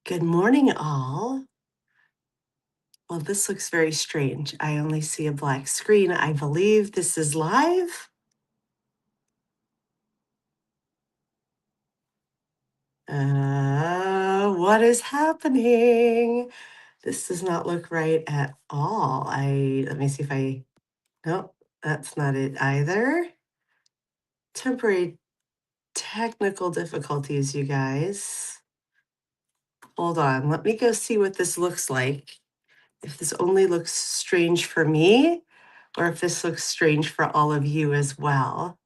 Good morning, all. Well, this looks very strange. I only see a black screen. I believe this is live. What is happening? This does not look right at all. Let me see if nope, that's not it either. Temporary technical difficulties, you guys. Hold on. Let me go see what this looks like. If this only looks strange for me, or if this looks strange for all of you as well.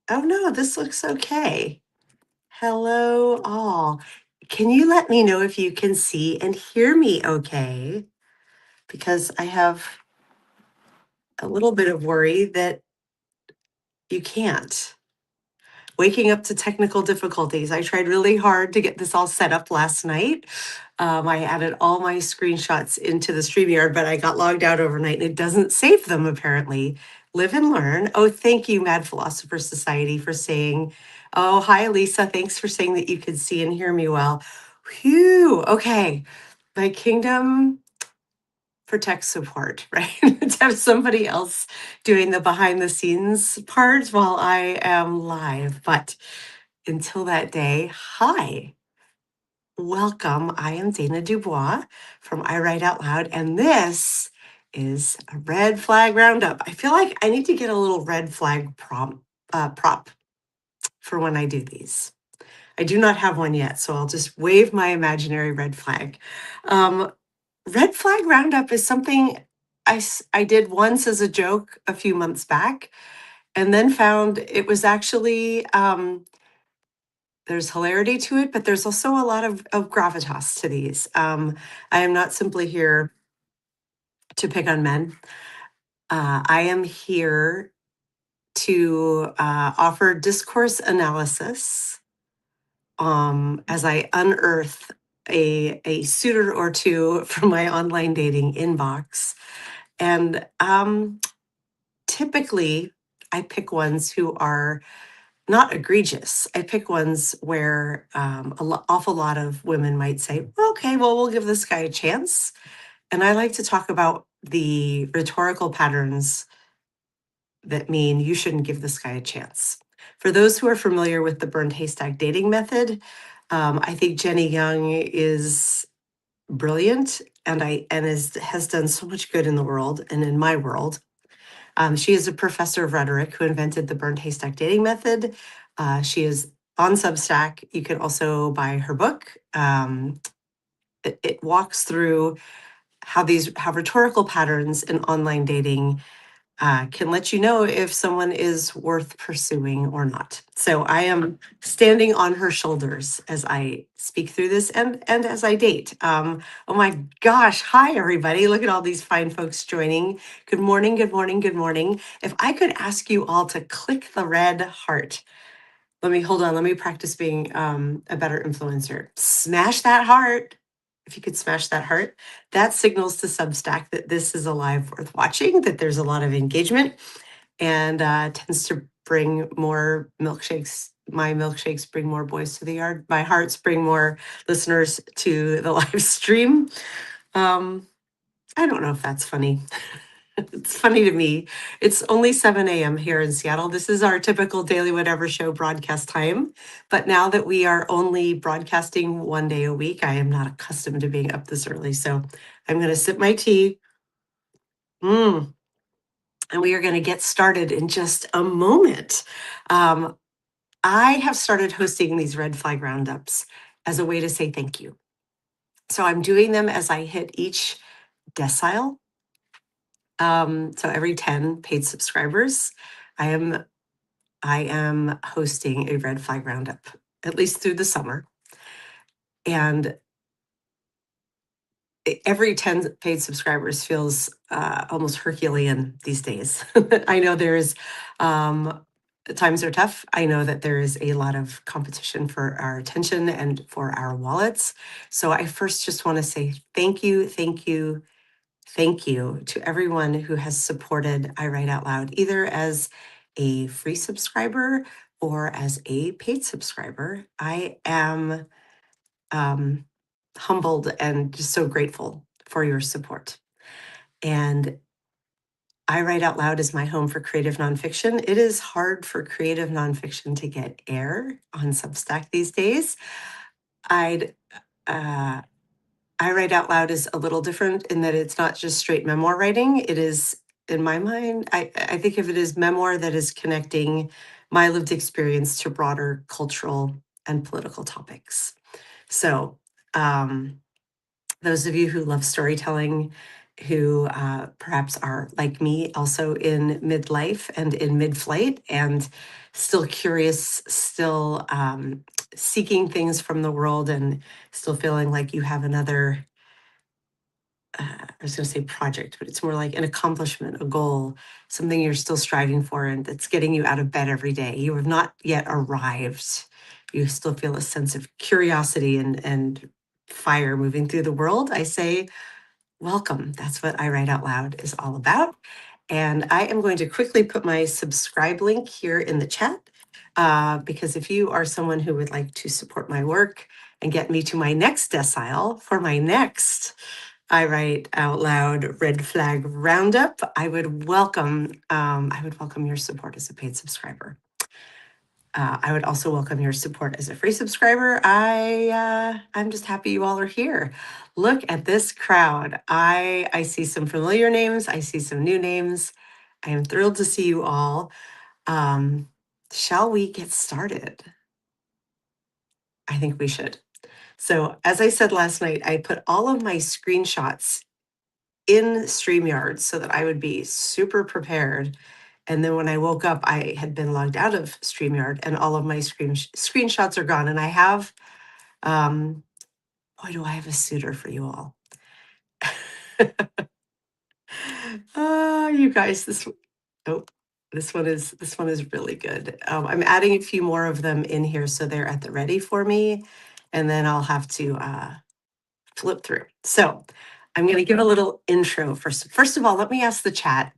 Oh no, this looks okay. Hello, all. Can you let me know if you can see and hear me okay? Because I have a little bit of worry that you can't. Waking up to technical difficulties. I tried really hard to get this all set up last night. I added all my screenshots into the StreamYard, but I got logged out overnight and it doesn't save them apparently. Live and learn. Oh, thank you, Mad Philosopher Society, for saying, oh, hi, Lisa. Thanks for saying that you could see and hear me well. Phew. Okay. My kingdom for tech support, right? To have somebody else doing the behind the scenes part while I am live. But until that day, hi, welcome. I am Dana Dubois from I Write Out Loud, and this is a red flag roundup. I feel like I need to get a little red flag prop for when I do these. I do not have one yet, so I'll just wave my imaginary red flag. Um, red flag roundup is something I did once as a joke a few months back, and then found it was actually there's hilarity to it, but there's also a lot of gravitas to these. I am not simply here to pick on men. I am here to offer discourse analysis as I unearth a suitor or two from my online dating inbox. And typically, I pick ones who are not egregious. I pick ones where awful lot of women might say, okay, well, we'll give this guy a chance. And I like to talk about the rhetorical patterns that mean you shouldn't give this guy a chance. For those who are familiar with the burned haystack dating method, I think Jenny Young is brilliant and has done so much good in the world and in my world. She is a professor of rhetoric who invented the burned haystack dating method. She is on Substack. You can also buy her book. It walks through how rhetorical patterns in online dating can let you know if someone is worth pursuing or not. So I am standing on her shoulders as I speak through this and as I date. Oh my gosh. Hi, everybody. Look at all these fine folks joining. Good morning. Good morning. Good morning. If I could ask you all to click the red heart. Hold on. Let me practice being a better influencer. Smash that heart. If you could smash that heart, that signals to Substack that this is a live worth watching, that there's a lot of engagement, and tends to bring more milkshakes. My milkshakes bring more boys to the yard. My hearts bring more listeners to the live stream. I don't know if that's funny. It's funny to me. It's only 7 a.m. here in Seattle. This is our typical Daily Whatever Show broadcast time. But now that we are only broadcasting one day a week, I am not accustomed to being up this early. So I'm going to sip my tea. And we are going to get started in just a moment. I have started hosting these red flag roundups as a way to say thank you. So I'm doing them as I hit each decile. So every 10 paid subscribers, I am hosting a red flag roundup, at least through the summer. And every 10 paid subscribers feels almost Herculean these days. I know times are tough. I know that there is a lot of competition for our attention and for our wallets. So I first just want to say thank you, thank you, thank you to everyone who has supported I Write Out Loud, either as a free subscriber or as a paid subscriber. I am humbled and just so grateful for your support. And I Write Out Loud is my home for creative nonfiction. It is hard for creative nonfiction to get air on Substack these days. I'd uh, I Write Out Loud is a little different in that it's not just straight memoir writing. It is, in my mind, I think of it as memoir that is connecting my lived experience to broader cultural and political topics. So, um, those of you who love storytelling, who perhaps are like me, also in midlife and in mid flight, and still curious, still seeking things from the world, and still feeling like you have another, I was going to say project, but it's more like an accomplishment, a goal, something you're still striving for, and that's getting you out of bed every day. You have not yet arrived. You still feel a sense of curiosity and fire moving through the world. I say, welcome. That's what I Write Out Loud is all about. And I am going to quickly put my subscribe link here in the chat. Because if you are someone who would like to support my work and get me to my next decile for my next I Write Out Loud Red Flag Roundup, I would welcome your support as a paid subscriber. I would also welcome your support as a free subscriber. I'm just happy you all are here. Look at this crowd. I see some familiar names. I see some new names. I am thrilled to see you all. Shall we get started? I think we should. So, as I said last night, I put all of my screenshots in StreamYard so that I would be super prepared. And then when I woke up, I had been logged out of StreamYard and all of my screenshots are gone. And I have, um, boy, do I have a suitor for you all. You guys, oh, this one is really good. I'm adding a few more of them in here so they're at the ready for me. And then I'll have to flip through. So I'm going to give a little intro first. First of all, let me ask the chat.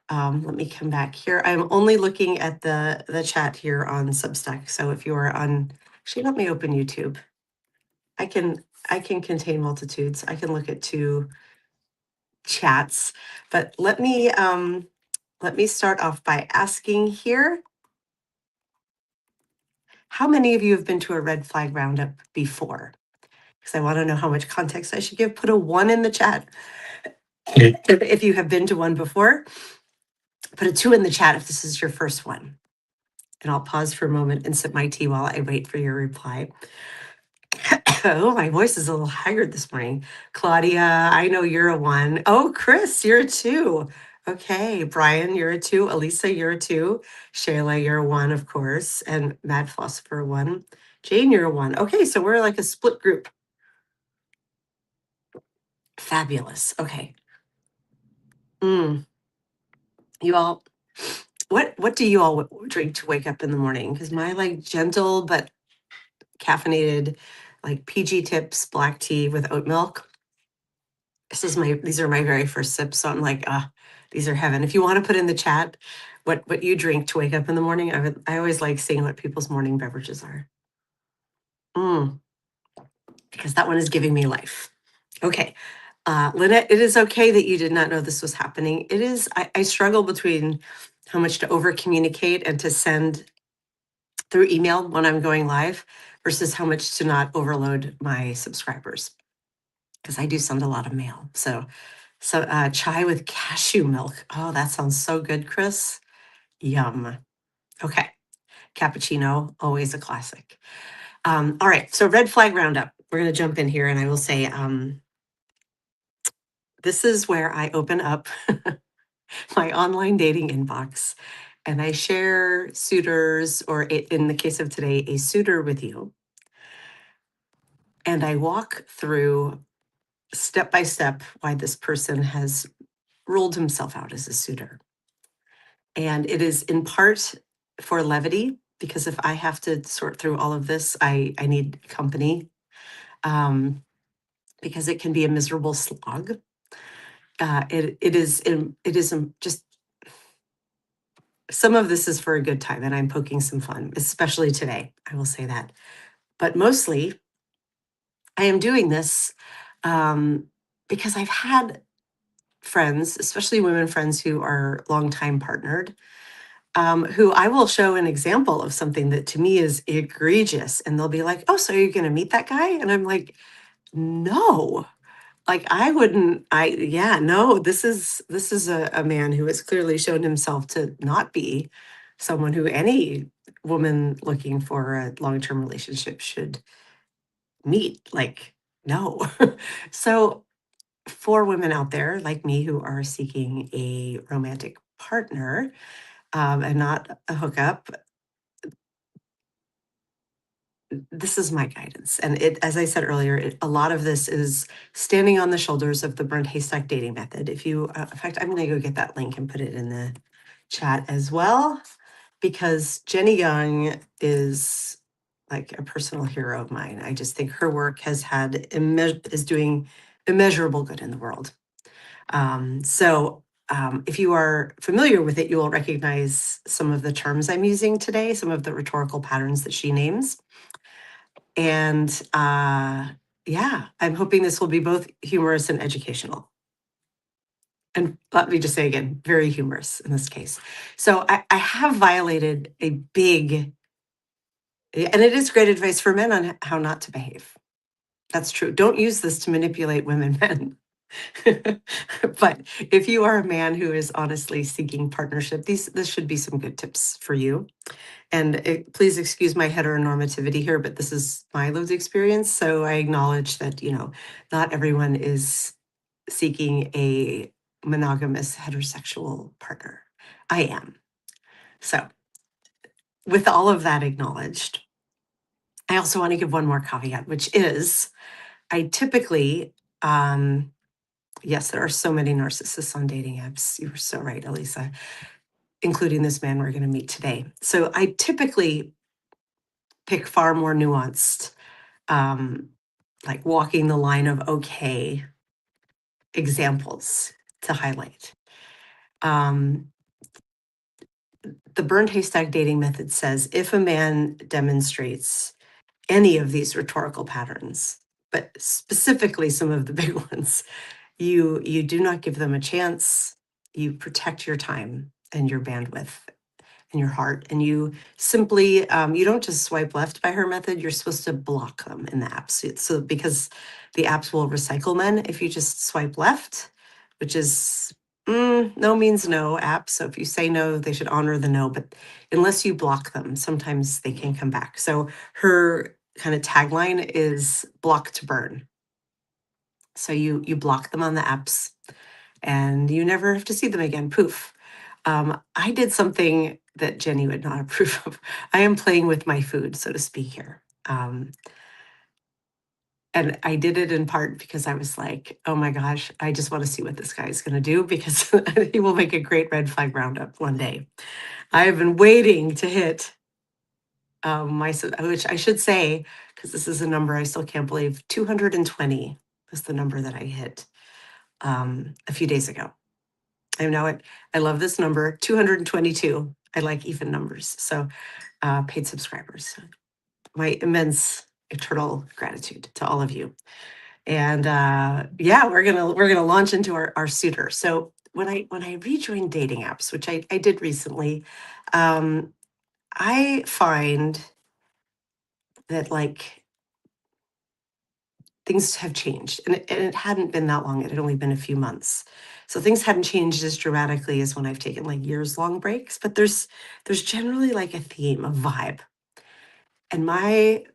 Let me come back here. I'm only looking at the chat here on Substack. So if you are on, actually, let me open YouTube. I can contain multitudes. I can look at two chats, but let me start off by asking here. How many of you have been to a red flag roundup before? Because I want to know how much context I should give. Put a 1 in the chat if you have been to one before. Put a 2 in the chat if this is your first one. And I'll pause for a moment and sip my tea while I wait for your reply. Oh, my voice is a little haggard this morning. Claudia, I know you're a 1. Oh, Chris, you're a 2. Okay, Brian, you're a 2. Elisa, you're a 2. Shayla, you're a 1, of course. And Mad Philosopher, 1. Jane, you're a 1. Okay, so we're like a split group. Fabulous. Okay. You all, what do you all drink to wake up in the morning? Because my like gentle but caffeinated, like PG Tips black tea with oat milk. These are my very first sips. So I'm like, these are heaven. If you want to put in the chat what you drink to wake up in the morning, I always like seeing what people's morning beverages are. Because that one is giving me life. Okay. Lynette, it is okay that you did not know this was happening. It is, I struggle between how much to over communicate and to send through email when I'm going live versus how much to not overload my subscribers. Because I do send a lot of mail. So chai with cashew milk. Oh, that sounds so good, Chris. Yum. Okay. Cappuccino, always a classic. All right. So red flag roundup. We're going to jump in here and I will say, this is where I open up my online dating inbox and I share suitors, or in the case of today, a suitor with you. And I walk through step by step why this person has ruled himself out as a suitor. And it is in part for levity, because if I have to sort through all of this, I need company, because it can be a miserable slog. It is just, some of this is for a good time and I'm poking some fun, especially today. I will say that. But mostly I am doing this um, because I've had friends, especially women friends who are longtime partnered, who I will show an example of something that to me is egregious. And they'll be like, oh, so you're going to meet that guy? And I'm like, no. Like I wouldn't, yeah, no, this is a man who has clearly shown himself to not be someone who any woman looking for a long-term relationship should meet. Like, no. So for women out there like me who are seeking a romantic partner, and not a hookup, this is my guidance. And it, as I said earlier, a lot of this is standing on the shoulders of the burnt haystack dating method. If you, in fact, I'm going to go get that link and put it in the chat as well, because Jenny Young is like a personal hero of mine. I just think her work has had is doing immeasurable good in the world. If you are familiar with it, you will recognize some of the terms I'm using today, some of the rhetorical patterns that she names. And yeah, I'm hoping this will be both humorous and educational. And let me just say again, very humorous in this case. So I have violated a big, and it is great advice for men on how not to behave. That's true. Don't use this to manipulate women, men. But if you are a man who is honestly seeking partnership, this should be some good tips for you. And please excuse my heteronormativity here, but this is my lived experience. So I acknowledge that, not everyone is seeking a monogamous heterosexual partner. I am. So with all of that acknowledged, I also want to give one more caveat, which is I typically, yes, there are so many narcissists on dating apps. You were so right, Elisa, including this man we're going to meet today. So I typically pick far more nuanced, um, like walking the line of okay examples to highlight. Um, the burned haystack dating method says if a man demonstrates any of these rhetorical patterns, but specifically some of the big ones, you do not give them a chance. You protect your time and your bandwidth and your heart, and you simply you don't just swipe left by her method. You're supposed to block them in the apps. So because the apps will recycle men if you just swipe left, which is no means no app. So if you say no, they should honor the no. But unless you block them, sometimes they can come back. So her kind of tagline is block to burn. So you block them on the apps and you never have to see them again. Poof. I did something that Jenny would not approve of. I am playing with my food, so to speak here. And I did it in part because I was like, oh my gosh, I just want to see what this guy is going to do because he will make a great red flag roundup one day. I have been waiting to hit which I should say, because this is a number I still can't believe, 220 was the number that I hit a few days ago. I know it. I love this number, 222. I like even numbers. So paid subscribers. My immense eternal gratitude to all of you. And yeah, we're gonna launch into our suitor. So when I rejoined dating apps, which I did recently, I find that like things have changed, and it hadn't been that long. It had only been a few months, so things hadn't changed as dramatically as when I've taken like years long breaks. But there's generally like a theme, a vibe, and my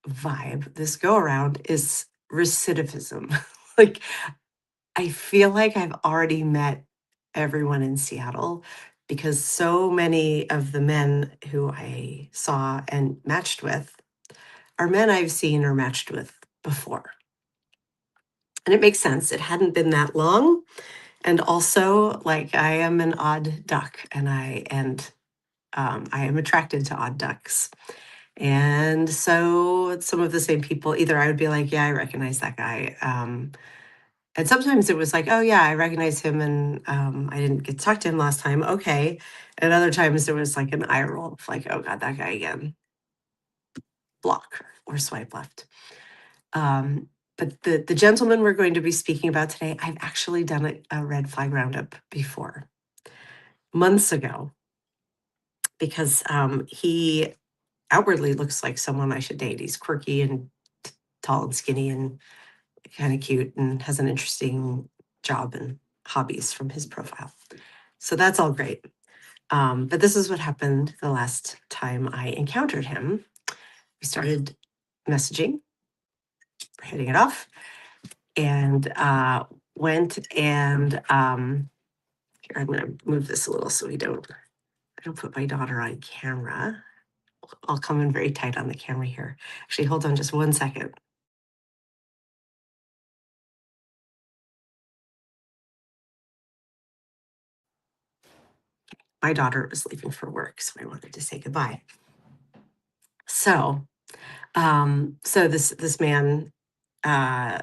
vibe this go around is recidivism. Like I feel like I've already met everyone in Seattle because so many of the men who I saw and matched with are men I've seen or matched with before. And it makes sense. It hadn't been that long. And also, like, I am an odd duck, and I am attracted to odd ducks. And so some of the same people, either I would be like, yeah, I recognize that guy. And sometimes it was like, oh yeah, I recognize him, and I didn't get to talk to him last time. Okay. And other times there was like an eye roll, of like, oh God, that guy again. Block or swipe left. Um, but the gentleman we're going to be speaking about today, I've actually done a red flag roundup before, months ago, because he outwardly looks like someone I should date. He's quirky and tall and skinny and kind of cute and has an interesting job and hobbies from his profile. So that's all great. But this is what happened the last time I encountered him. We started messaging, hitting it off, and went and here, I'm going to move this a little so I don't put my daughter on camera. I'll come in very tight on the camera here. Actually, hold on just 1 second. My daughter was leaving for work, so I wanted to say goodbye. So, so this man, uh,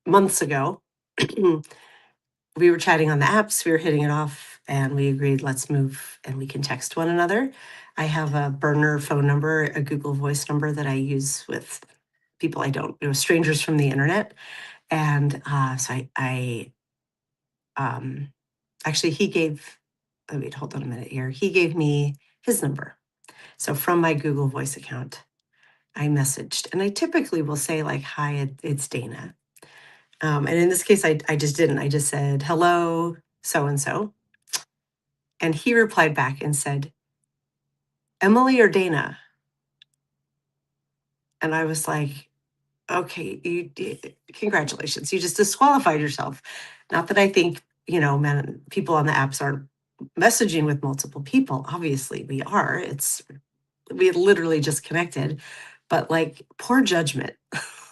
months ago, we were chatting on the apps, we were hitting it off, and we agreed let's move and we can text one another. I have a burner phone number, a Google Voice number that I use with people I don't, strangers from the internet. And so um, actually, he gave, oh, wait, hold on a minute here. He gave me his number. So from my Google Voice account, I messaged, and I typically will say, like, hi, it's Dana. And in this case, I just didn't. I just said, hello, so and so. And he replied back and said, Emily or Dana? And I was like, okay, congratulations. You just disqualified yourself. Not that I think, men, people on the apps aren't messaging with multiple people. Obviously, we are. We had literally just connected, but like poor judgment.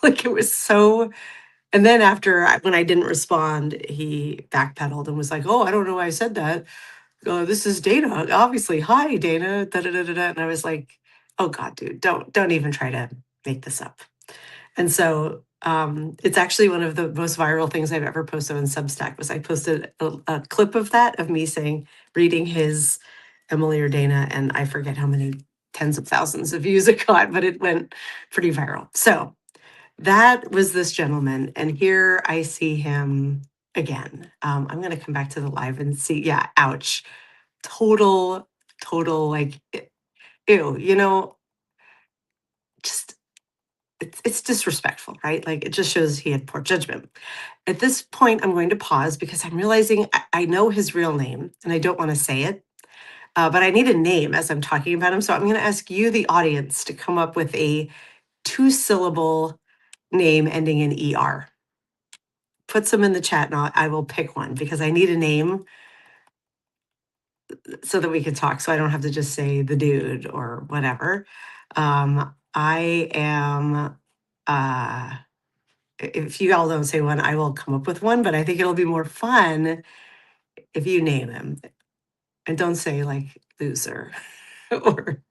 Like it was so. And then when I didn't respond, he backpedaled and was like, "Oh, I don't know why I said that. This is Dana. Obviously, hi, Dana." Da, da, da, da, da. And I was like, "Oh God, dude, don't even try to make this up." And so it's actually one of the most viral things I've ever posted on Substack. Was I posted a clip of that of me reading his Emily or Dana, and I forget how many tens of thousands of views it got, but it went pretty viral. So that was this gentleman, and here I see him again. I'm going to come back to the live and see. Yeah, ouch, total, total, like, ew. Just it's disrespectful, right? Like it just shows he had poor judgment. At this point, I'm going to pause because I'm realizing I know his real name and I don't want to say it, but I need a name as I'm talking about him. So I'm going to ask you, the audience, to come up with a 2-syllable name ending in ER. Put some in the chat and I will pick one because I need a name so that we can talk. So I don't have to just say the dude or whatever. I am, if you all don't say one, I will come up with one, but I think it'll be more fun if you name him and don't say like loser or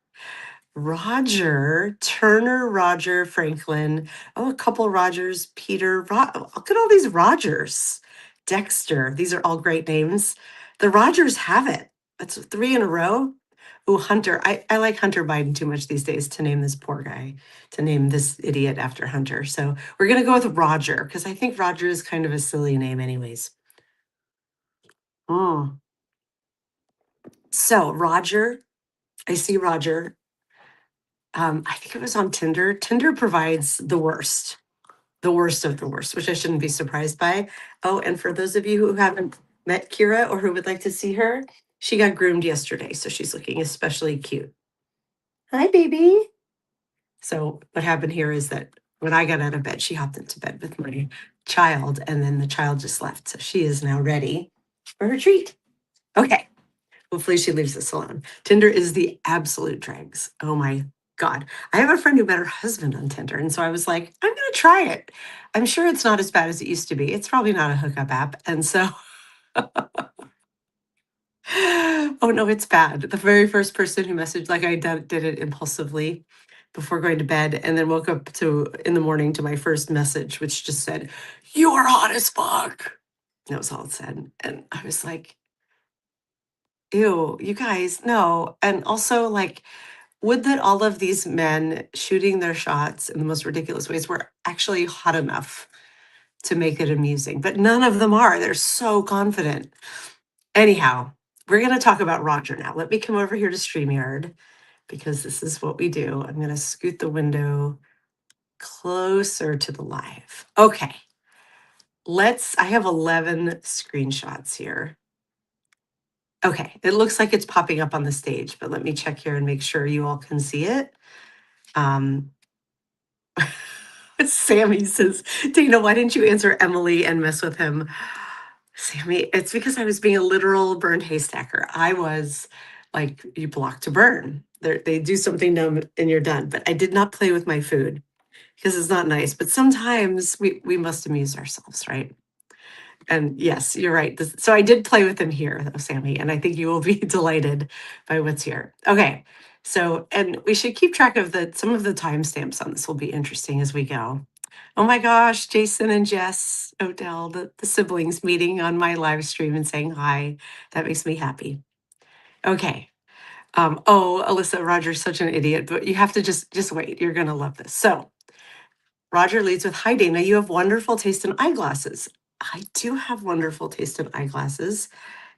Roger, Turner, Roger, Franklin. Oh, a couple Rogers, Peter. Look at all these Rogers. Dexter. These are all great names. The Rogers have it. That's 3 in a row. Oh, Hunter. I like Hunter Biden too much these days to name this poor guy, to name this idiot after Hunter. So we're going to go with Roger because I think Roger is kind of a silly name, anyways. Mm. So, Roger, I see Roger. I think it was on Tinder. Tinder provides the worst of the worst, which I shouldn't be surprised by. Oh, and for those of you who haven't met Kira or who would like to see her, she got groomed yesterday, so she's looking especially cute. Hi, baby. So what happened here is that when I got out of bed, she hopped into bed with my child, and then the child just left. So she is now ready for her treat. Okay. Hopefully she leaves us alone. Tinder is the absolute dregs. Oh my God. I have a friend who met her husband on Tinder. And so I was like, I'm going to try it. I'm sure it's not as bad as it used to be. It's probably not a hookup app. And so, oh no, it's bad. The very first person who messaged, like did it impulsively before going to bed and then woke up in the morning to my first message, which just said, "You are hot as fuck." That was all it said. And I was like, ew, you guys, no. And also, like, would that all of these men shooting their shots in the most ridiculous ways were actually hot enough to make it amusing, but none of them are. They're so confident. Anyhow, we're going to talk about Roger now. Let me come over here to StreamYard because this is what we do. I'm going to scoot the window closer to the live. Okay. I have 11 screenshots here. Okay, it looks like it's popping up on the stage, but let me check here and make sure you all can see it. Sammy says, Dana, why didn't you answer Emily and mess with him? Sammy, it's because I was being a literal burned haystacker. I was like, you block to burn. They do something dumb and you're done. But I did not play with my food because it's not nice. But sometimes we must amuse ourselves, right? And yes, you're right. So I did play with them here, though, Sammy, and I think you will be delighted by what's here. Okay. So, and we should keep track of some of the timestamps on this will be interesting as we go. Oh my gosh, Jason and Jess Odell, the siblings meeting on my live stream and saying hi. That makes me happy. Okay. Oh, Alyssa, Roger's such an idiot, but you have to just wait. You're gonna love this. So Roger leads with, hi, Dana, you have wonderful taste in eyeglasses. I do have wonderful taste in eyeglasses.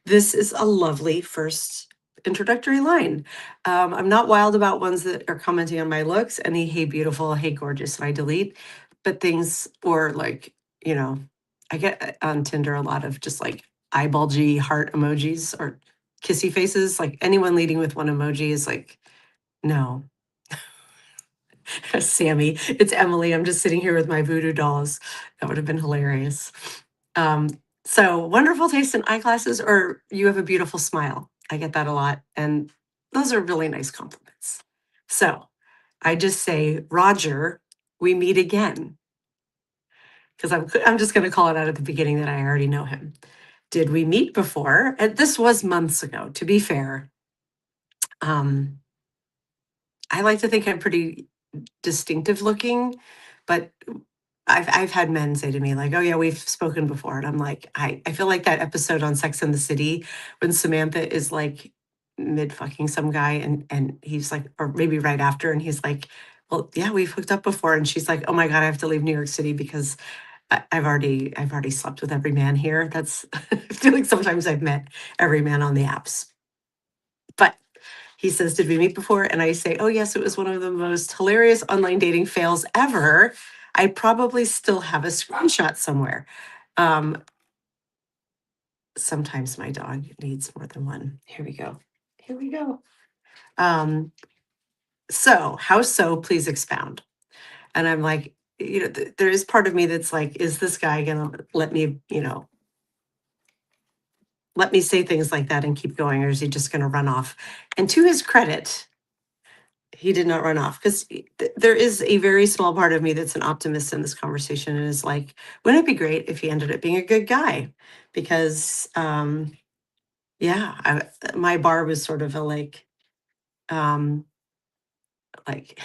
This is a lovely first introductory line. I'm not wild about ones that are commenting on my looks. Any hey beautiful, hey gorgeous, and I delete. But things or like, you know, I get on Tinder a lot of just like eyeballgy heart emojis or kissy faces. Like anyone leading with one emoji is like, no. Sammy, it's Emily. I'm just sitting here with my voodoo dolls. That would have been hilarious. Um, so wonderful taste in eyeglasses, or you have a beautiful smile. I get that a lot. And those are really nice compliments. So I just say, Roger, we meet again. Because I'm just going to call it out at the beginning that I already know him. Did we meet before? And this was months ago, to be fair. I like to think I'm pretty distinctive looking, but I've had men say to me like, "Oh yeah, we've spoken before," and I'm like, I feel like that episode on Sex and the City when Samantha is like mid fucking some guy and he's like, or maybe right after, and he's like, "Well, yeah, we've hooked up before," and she's like, "Oh my god, I have to leave New York City because I've already slept with every man here." That's I feel like sometimes I've met every man on the apps, but he says, did we meet before? And I say, oh, yes, it was one of the most hilarious online dating fails ever. I probably still have a screenshot somewhere. Sometimes my dog needs more than one. Here we go. Here we go. So, how so? Please expound. And I'm like, there is part of me that's like, is this guy going to let me, let me say things like that and keep going, or is he just going to run off? And to his credit, he did not run off because there is a very small part of me that's an optimist in this conversation and is like, wouldn't it be great if he ended up being a good guy? Because yeah, my bar was sort of a um, like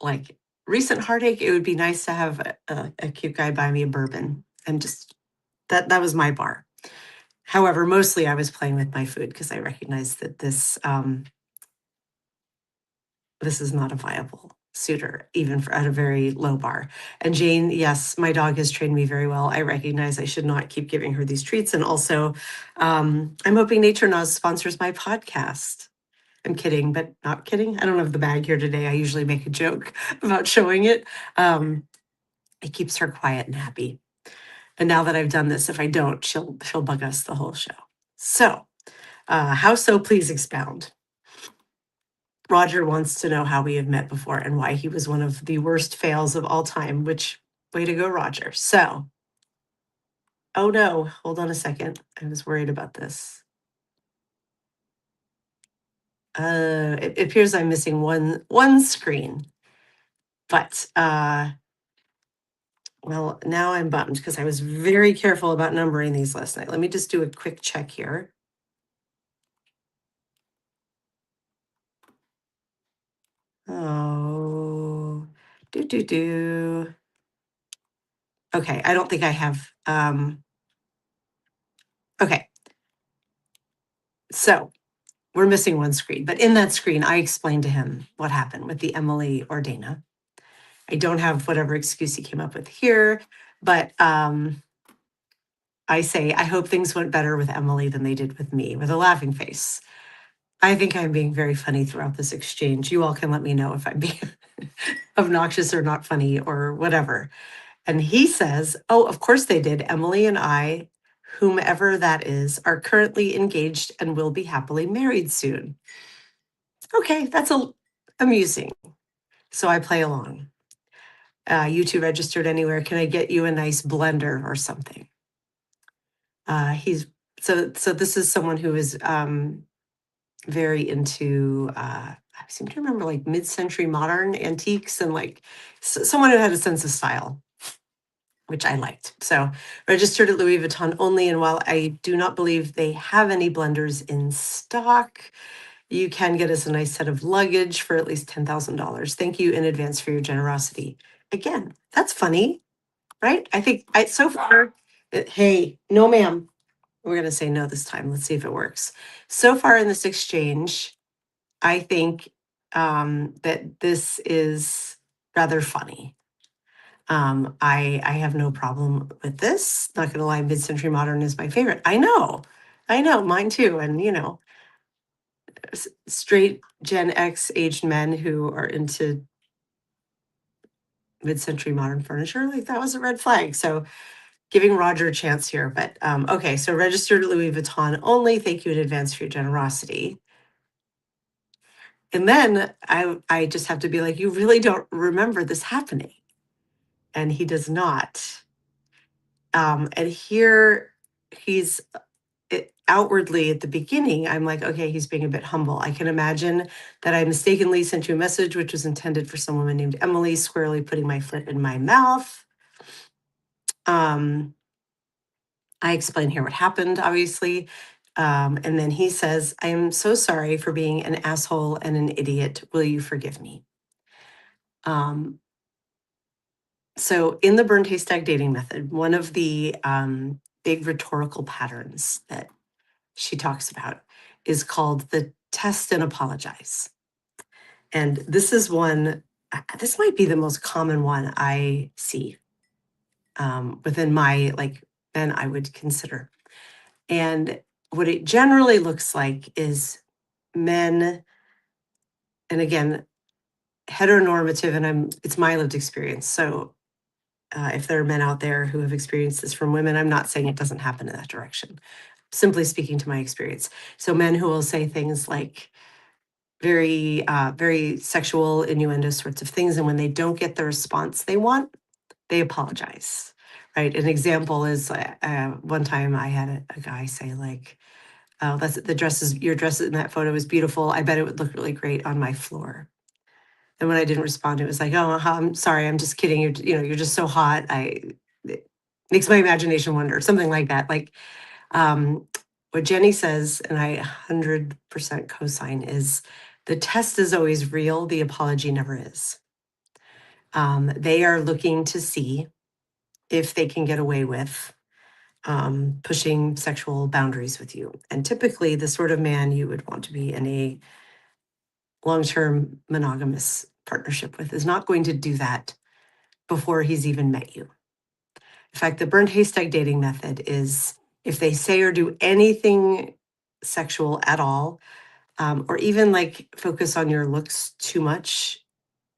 like recent heartache. It would be nice to have a cute guy buy me a bourbon, and just that was my bar. However, mostly I was playing with my food because I recognized that this is not a viable suitor, even at a very low bar. And Jane, yes, my dog has trained me very well. I recognize I should not keep giving her these treats. And also, I'm hoping Nature Naz sponsors my podcast. I'm kidding, but not kidding. I don't have the bag here today. I usually make a joke about showing it. It keeps her quiet and happy. And now that I've done this, if I don't, she'll bug us the whole show. So, how so? Please expound. Roger wants to know how we have met before and why he was one of the worst fails of all time, which way to go, Roger. So, oh no, hold on a second. I was worried about this. It appears I'm missing one screen, but well, now I'm bummed because I was very careful about numbering these last night. Let me just do a quick check here. Oh, do. Okay, I don't think I have. Okay, so we're missing one screen, but in that screen, I explained to him what happened with the Emily or Dana. I don't have whatever excuse he came up with here, but I say, I hope things went better with Emily than they did with me, with a laughing face. I think I'm being very funny throughout this exchange. You all can let me know if I'm being obnoxious or not funny or whatever. And he says, oh, of course they did. Emily and I, whomever that is, are currently engaged and will be happily married soon. Okay, that's amusing. So I play along. You two registered anywhere. Can I get you a nice blender or something? He's so this is someone who is very into I seem to remember like mid-century modern antiques and like someone who had a sense of style, which I liked. So registered at Louis Vuitton only. And while I do not believe they have any blenders in stock, you can get us a nice set of luggage for at least $10,000. Thank you in advance for your generosity. Again, that's funny, right? I think so far, hey, no, ma'am. We're going to say no this time. Let's see if it works. So far in this exchange, I think that this is rather funny. I have no problem with this. Not going to lie, mid-century modern is my favorite. I know, mine too. And straight Gen X aged men who are into mid-century modern furniture, like that was a red flag. So giving Roger a chance here, but okay. So registered at Louis Vuitton only. Thank you in advance for your generosity. And then I just have to be like, you really don't remember this happening. And he does not. And here he's outwardly at the beginning, I'm like, okay, he's being a bit humble. I can imagine that I mistakenly sent you a message which was intended for some woman named Emily, squarely putting my foot in my mouth. I explain here what happened, obviously. And then he says, I am so sorry for being an asshole and an idiot. Will you forgive me? So in the burn taste tag dating method, one of the big rhetorical patterns that she talks about is called the test and apologize. And this is one, this might be the most common one I see within my like men I would consider. And what it generally looks like is men, and again, heteronormative, and it's my lived experience. So if there are men out there who have experienced this from women, I'm not saying it doesn't happen in that direction. Simply speaking to my experience. So men who will say things like very sexual innuendo sorts of things, and when they don't get the response they want, they apologize. Right. An example is one time I had a guy say like, "Oh, that's your dress in that photo is beautiful. I bet it would look really great on my floor." And when I didn't respond, it was like, "Oh, I'm sorry. I'm just kidding. You're just so hot. It makes my imagination wander." Something like that. Like um, what Jenny says, and I 100% co-sign, is the test is always real. The apology never is. They are looking to see if they can get away with pushing sexual boundaries with you. And typically, the sort of man you would want to be in a long-term monogamous partnership with is not going to do that before he's even met you. In fact, the burnt haystack dating method is if they say or do anything sexual at all, or even like focus on your looks too much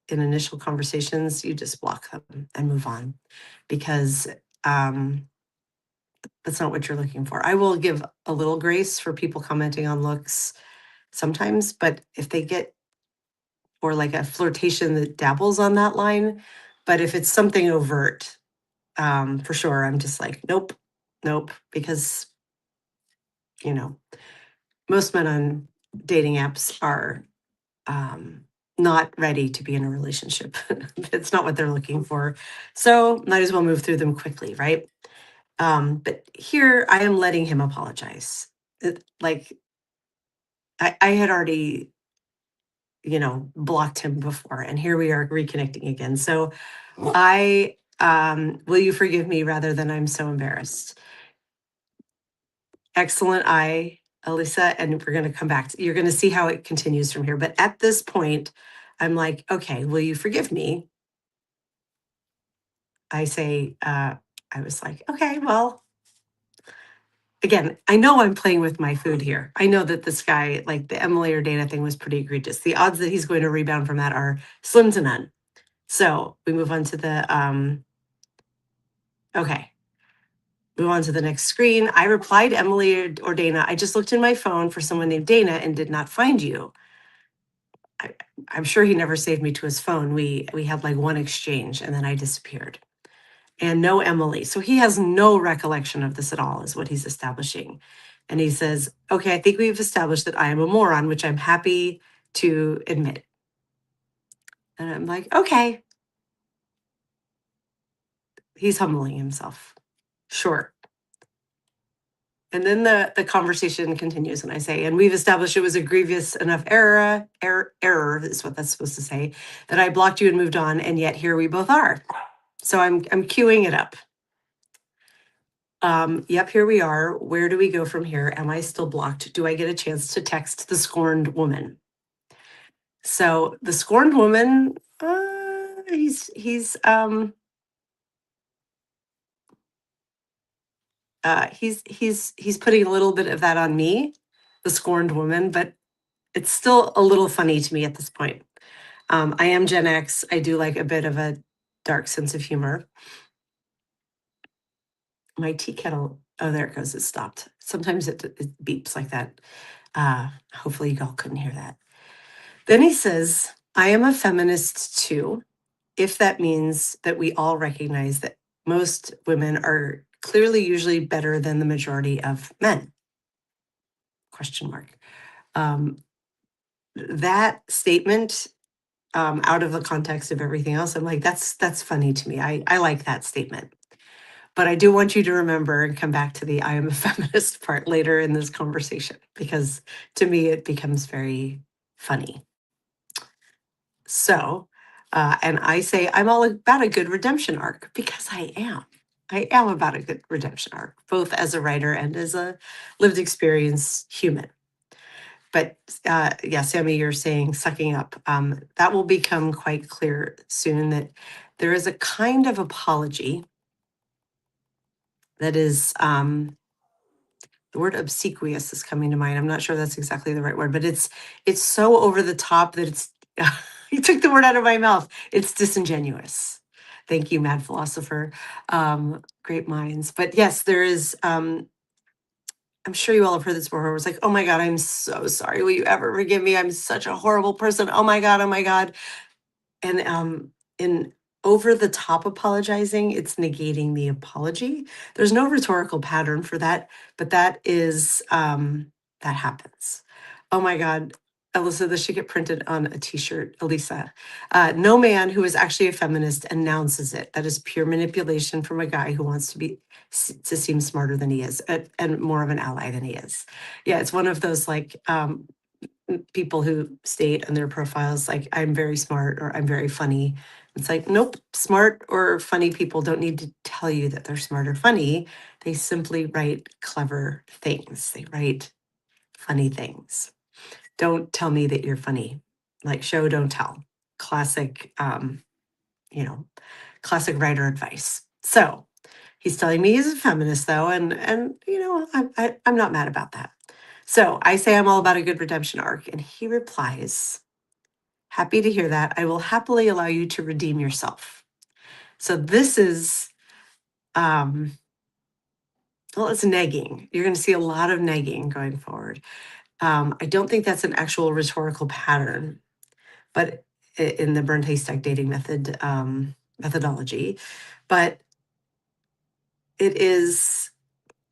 in initial conversations, you just block them and move on because that's not what you're looking for. I will give a little grace for people commenting on looks sometimes, but if they get or like a flirtation that dabbles on that line, but if it's something overt, for sure, I'm just like, nope, nope, because you know, most men on dating apps are not ready to be in a relationship. It's not what they're looking for. So might as well move through them quickly, right? But here I am letting him apologize. Like I had already, blocked him before, and here we are reconnecting again. So I will you forgive me rather than I'm so embarrassed. Excellent eye. Alyssa, and we're going to come back. You're going to see how it continues from here. But at this point, I'm like, okay, will you forgive me? I say, I was like, okay, well, again, I know I'm playing with my food here. I know that this guy, like the Emily or Dana thing was pretty egregious. The odds that he's going to rebound from that are slim to none. So we move on to the, okay, move on to the next screen. I replied, Emily or Dana, I just looked in my phone for someone named Dana and did not find you. I, I'm sure he never saved me to his phone. We had like one exchange and then I disappeared. And no Emily. So he has no recollection of this at all, is what he's establishing. And he says, okay, I think we've established that I am a moron, which I'm happy to admit. And I'm like, okay, he's humbling himself. Sure. And then the conversation continues, and I say, and we've established it was a grievous enough error is what that's supposed to say, that I blocked you and moved on, and yet here we both are. So I'm queuing it up. Yep, here we are. Where do we go from here? Am I still blocked? Do I get a chance to text the scorned woman? So the scorned woman, he's putting a little bit of that on me, the scorned woman, but it's still a little funny to me at this point. I am Gen X. I do like a bit of a dark sense of humor. My tea kettle, oh, there it goes. It stopped. Sometimes it beeps like that. Hopefully you all couldn't hear that. Then he says, I am a feminist too, if that means that we all recognize that most women are clearly usually better than the majority of men. Question mark. That statement, out of the context of everything else, I'm like, that's funny to me. I like that statement. But I do want you to remember and come back to the I am a feminist part later in this conversation, because to me it becomes very funny. So, and I say I'm all about a good redemption arc because I am. I am about a good redemption arc, both as a writer and as a lived experience human. But yeah, Sammy, you're saying sucking up. That will become quite clear soon that there is a kind of apology that is, the word obsequious is coming to mind. I'm not sure that's exactly the right word, but it's so over the top that it's you took the word out of my mouth. It's disingenuous. Thank you, mad philosopher. Great minds. But yes, there is I'm sure you all have heard this before. It was like, oh my God, I'm so sorry. Will you ever forgive me? I'm such a horrible person. Oh my God, oh my God. And in over the top apologizing, it's negating the apology. There's no rhetorical pattern for that, but that is that happens. Oh my God. Alyssa, this should get printed on a t-shirt. Elisa, no man who is actually a feminist announces it. That is pure manipulation from a guy who wants to seem smarter than he is, and more of an ally than he is. Yeah, it's one of those like people who state on their profiles like I'm very smart or I'm very funny. It's like, nope, smart or funny people don't need to tell you that they're smart or funny. They simply write clever things. They write funny things. Don't tell me that you're funny. Like show, don't tell. Classic, you know, classic writer advice. So he's telling me he's a feminist though, and you know, I'm not mad about that. So I say I'm all about a good redemption arc, and he replies, happy to hear that. I will happily allow you to redeem yourself. So this is, well, it's negging. You're going to see a lot of negging going forward. I don't think that's an actual rhetorical pattern, but in the burned haystack dating method methodology, but it is.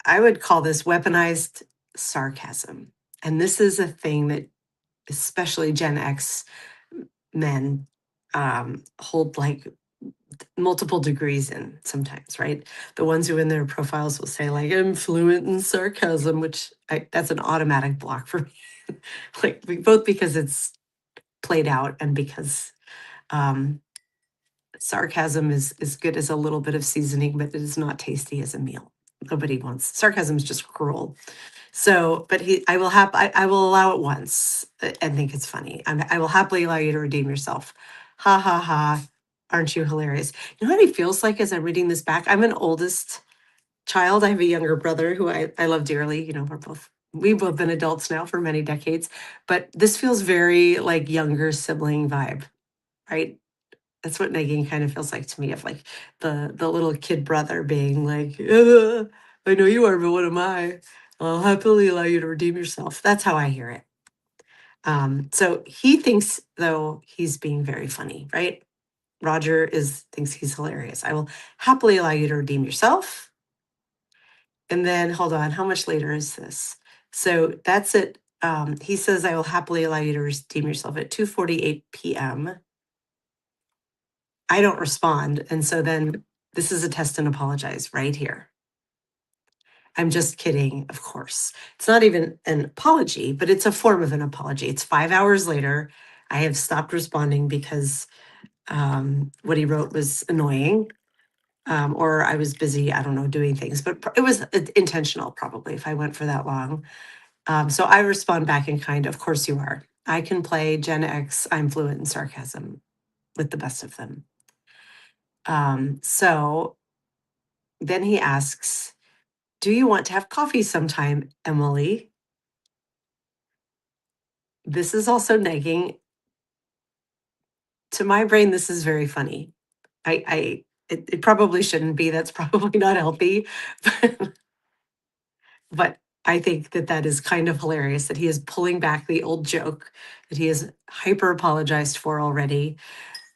I would call this weaponized sarcasm, and this is a thing that especially Gen X men hold like multiple degrees in sometimes, right? The ones who in their profiles will say like I'm fluent in sarcasm, which that's an automatic block for me. Like both because it's played out and because um, sarcasm is good as a little bit of seasoning, but it is not tasty as a meal. Nobody wants sarcasm is just cruel. So, but I will allow it once and think it's funny. I will happily allow you to redeem yourself. Ha ha ha. Aren't you hilarious? You know what it feels like as I'm reading this back? I'm an oldest child. I have a younger brother who I love dearly. You know, we've both been adults now for many decades, but this feels very like younger sibling vibe, right? That's what negging kind of feels like to me, of like the little kid brother being like, I know you are, but what am I? I'll happily allow you to redeem yourself. That's how I hear it. So he thinks though he's being very funny, right? Roger is thinks he's hilarious. I will happily allow you to redeem yourself. And then hold on, how much later is this? So that's it. He says, I will happily allow you to redeem yourself at 2:48 p.m. I don't respond. And so then this is a test and apologize right here. I'm just kidding, of course. It's not even an apology, but it's a form of an apology. It's 5 hours later. I have stopped responding because what he wrote was annoying, or I was busy, I don't know, doing things, but it was intentional probably if I went for that long. So I respond back in kind, of course you are. I can play Gen X. I'm fluent in sarcasm with the best of them. So then he asks, do you want to have coffee sometime, Emily? This is also negging. To my brain, this is very funny. It probably shouldn't be. That's probably not healthy. But I think that that is kind of hilarious that he is pulling back the old joke that he has hyper apologized for already,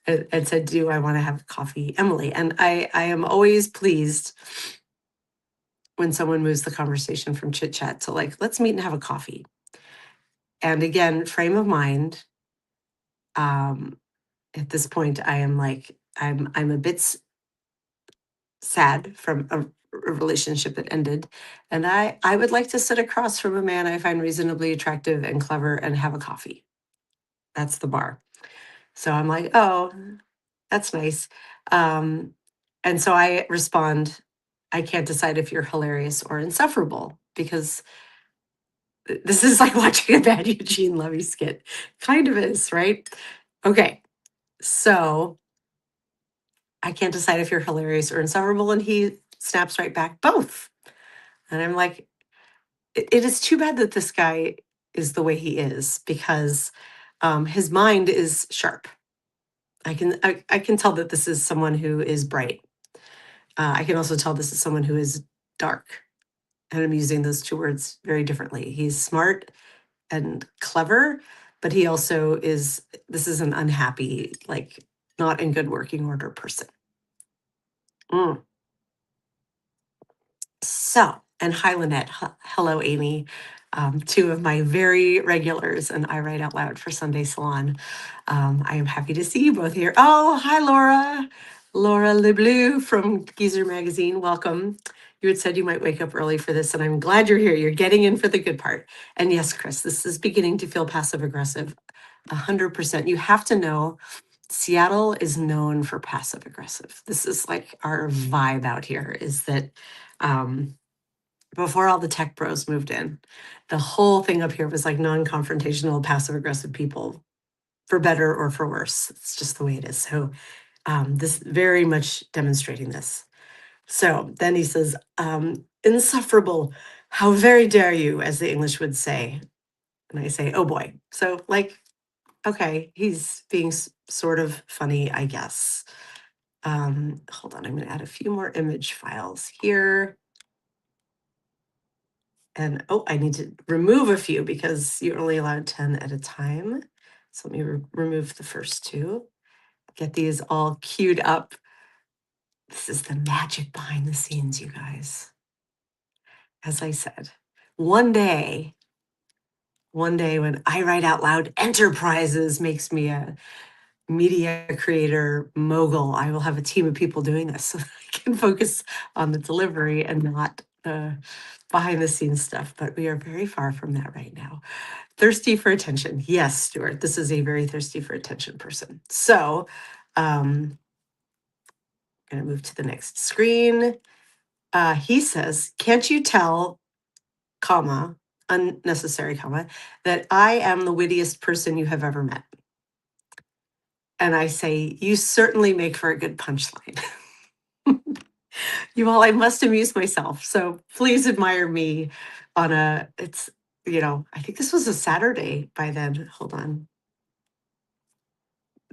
and said, do I want to have coffee, Emily? And I am always pleased when someone moves the conversation from chit chat to like, let's meet and have a coffee. And again, frame of mind. Um, at this point, I am like, I'm a bit sad from a relationship that ended, and I would like to sit across from a man I find reasonably attractive and clever and have a coffee. That's the bar. So I'm like, oh, that's nice. Um, and so I respond, I can't decide if you're hilarious or insufferable because this is like watching a bad Eugene Levy skit. Kind of is, right? Okay. So I can't decide if you're hilarious or insufferable. And he snaps right back, both. And I'm like, it is too bad that this guy is the way he is because his mind is sharp. I can tell that this is someone who is bright. I can also tell this is someone who is dark. And I'm using those two words very differently. He's smart and clever, but he also is, this is an unhappy, like not in good working order person. Mm. So, and hi, Lynette. Hello, Amy. Two of my very regulars, and I write out loud for Sunday Salon. I am happy to see you both here. Oh, hi, Laura. Laura LeBleu from Geezer Magazine. Welcome. You had said you might wake up early for this, and I'm glad you're here. You're getting in for the good part. And yes, Chris, this is beginning to feel passive aggressive. 100%. You have to know Seattle is known for passive aggressive. This is like our vibe out here is that um, before all the tech bros moved in, the whole thing up here was like non-confrontational, passive aggressive people, for better or for worse. It's just the way it is. So this very much demonstrating this. So then he says, insufferable, how very dare you, as the English would say. And I say, oh boy. So like, okay, he's being sort of funny, I guess. Hold on, I'm gonna add a few more image files here. And oh, I need to remove a few because you're only allowed 10 at a time. So let me remove the first two, get these all queued up. This is the magic behind the scenes, you guys. As I said, one day, one day when I write out loud enterprises makes me a media creator mogul, I will have a team of people doing this so that I can focus on the delivery and not the behind the scenes stuff. But we are very far from that right now. Thirsty for attention. Yes, Stuart, this is a very thirsty for attention person. So I'm going to move to the next screen. He says, can't you tell, comma, unnecessary comma, that I am the wittiest person you have ever met. And I say, you certainly make for a good punchline. You all, I must amuse myself. So please admire me on it's, I think this was a Saturday by then. Hold on.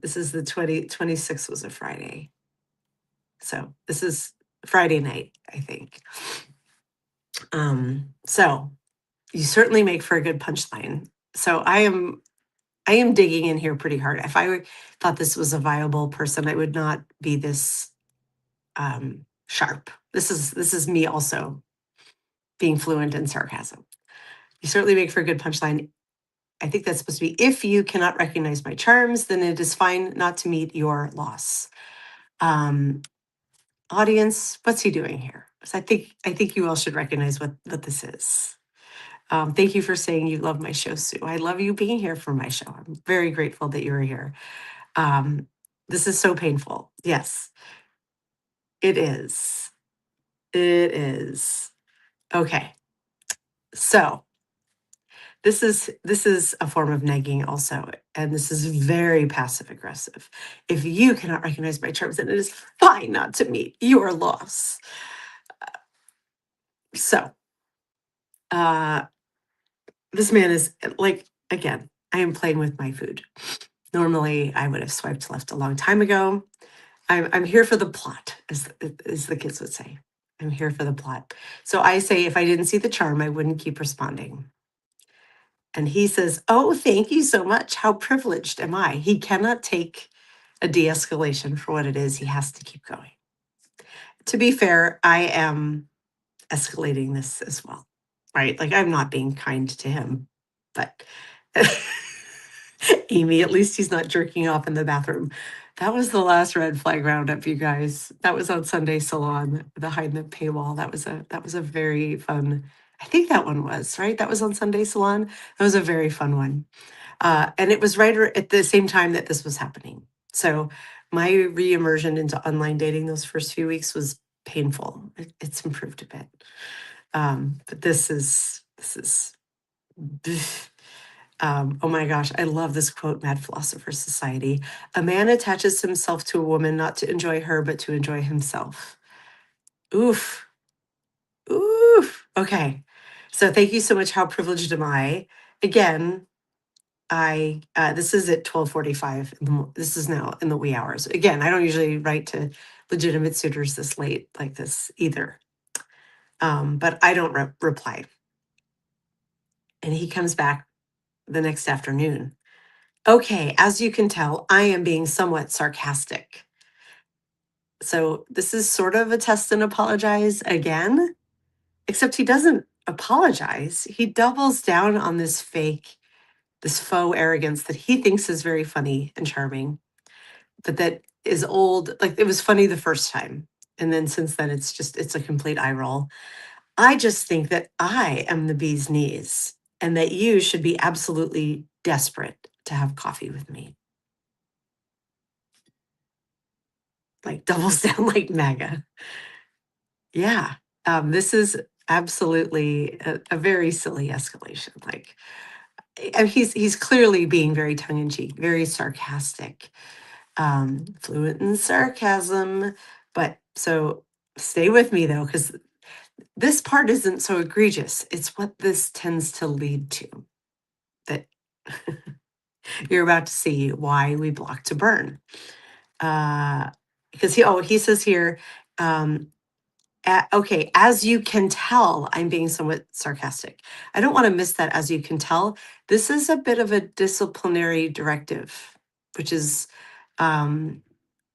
This is the 26th was a Friday. So this is Friday night, I think. So you certainly make for a good punchline. So I am digging in here pretty hard. If I thought this was a viable person, I would not be this sharp. This is me also being fluent in sarcasm. You certainly make for a good punchline. I think that's supposed to be, if you cannot recognize my charms, then it is fine not to meet your loss. Um, Audience, what's he doing here? 'Cause I think you all should recognize what this is. Thank you for saying you love my show, Sue. I love you being here for my show. I'm very grateful that you're here. Um, this is so painful. Yes, it is. It is. Okay. So this is a form of negging also, and this is very passive aggressive. If you cannot recognize my charms, then it is fine not to meet your loss. So uh this man is like, again, I am playing with my food. Normally I would have swiped left a long time ago. I'm here for the plot, as the kids would say. I'm here for the plot. So I say, if I didn't see the charm, I wouldn't keep responding. And he says, oh, thank you so much. How privileged am I? He cannot take a de escalation for what it is. He has to keep going. To be fair, I am escalating this as well, right? Like, I'm not being kind to him, but Amy, at least he's not jerking off in the bathroom. That was the last red flag roundup, you guys. That was on Sunday Salon, behind the paywall. That was a very fun. I think that one was right. That was on Sunday Salon. That was a very fun one, and it was right at the same time that this was happening. So my reimmersion into online dating those first few weeks was painful. It's improved a bit, but this is. Oh my gosh, I love this quote, Mad Philosopher Society. A man attaches himself to a woman not to enjoy her, but to enjoy himself. Oof. Oof. Okay. So thank you so much. How privileged am I? Again, I this is at 12:45. This is now in the wee hours. Again, I don't usually write to legitimate suitors this late like this either. But I don't reply. And he comes back the next afternoon. Okay, as you can tell, I am being somewhat sarcastic. So this is sort of a test and apologize again, except he doesn't apologize. He doubles down on this faux arrogance that he thinks is very funny and charming, but that is old. Like, it was funny the first time. And then since then, it's a complete eye roll. I just think that I am the bee's knees and that you should be absolutely desperate to have coffee with me. Like, doubles down like MAGA. Yeah. This is absolutely a very silly escalation. Like, he's clearly being very tongue in cheek, very sarcastic, fluent in sarcasm. But so stay with me though, because this part isn't so egregious. It's what this tends to lead to, that you're about to see why we block to burn. Because he says here, um, okay, as you can tell, I'm being somewhat sarcastic. I don't want to miss that. As you can tell, this is a bit of a disciplinary directive, which is um,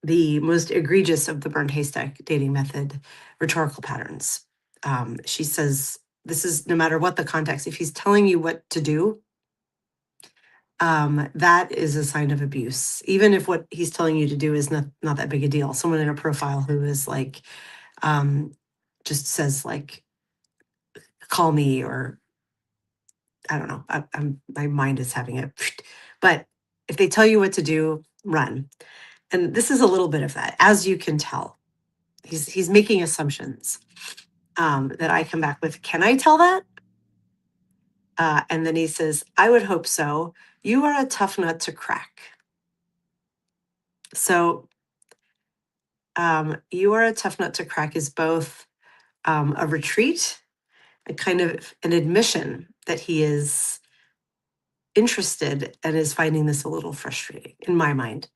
the most egregious of the burned haystack dating method rhetorical patterns. She says this is no matter what the context. If he's telling you what to do, that is a sign of abuse. Even if what he's telling you to do is not that big a deal. Someone in a profile who is like, um, just says like, call me, or I don't know. My mind is having it. But if they tell you what to do, run. And this is a little bit of that, as you can tell. He's making assumptions that I come back with. Can I tell that? And then he says, I would hope so. You are a tough nut to crack. So, you are a tough nut to crack is both a retreat, a kind of an admission that he is interested and is finding this a little frustrating in my mind.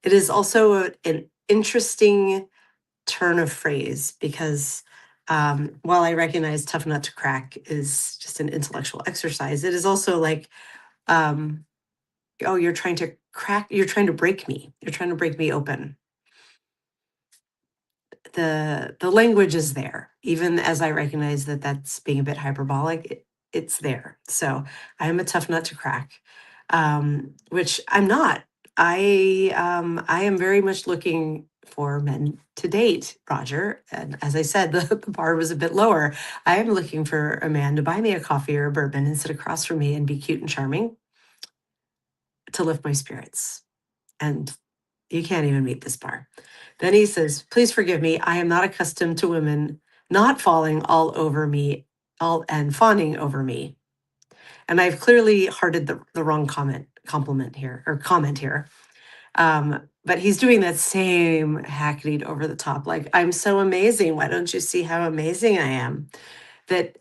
It is also an interesting turn of phrase because while I recognize tough nut to crack is just an intellectual exercise, it is also like, um, oh, you're trying to crack, you're trying to break me, you're trying to break me open. The language is there, even as I recognize that that's being a bit hyperbolic. It's there. So I am a tough nut to crack, which I'm not. I am very much looking for men to date, Roger. And as I said, the bar was a bit lower. I am looking for a man to buy me a coffee or a bourbon and sit across from me and be cute and charming to lift my spirits. And you can't even meet this bar. Then he says, please forgive me. I am not accustomed to women not falling all over me, all and fawning over me. And I've clearly hearted the wrong compliment here or comment here. But he's doing that same hackneyed over the top, like, I'm so amazing. Why don't you see how amazing I am? That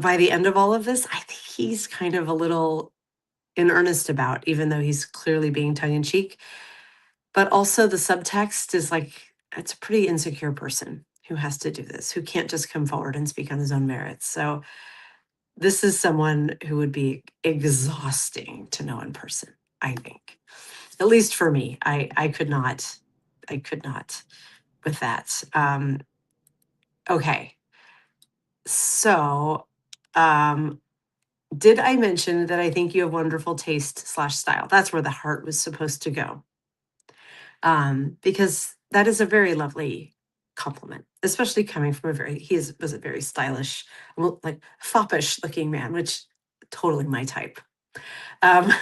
by the end of all of this, I think he's kind of a little in earnest about, even though he's clearly being tongue in cheek. But also the subtext is like, it's a pretty insecure person who has to do this, who can't just come forward and speak on his own merits. So this is someone who would be exhausting to know in person, I think. At least for me. I could not with that. Okay. So did I mention that I think you have wonderful taste slash style? That's where the heart was supposed to go. Because that is a very lovely compliment, especially coming from was a very stylish, like foppish looking man, which totally my type. Um,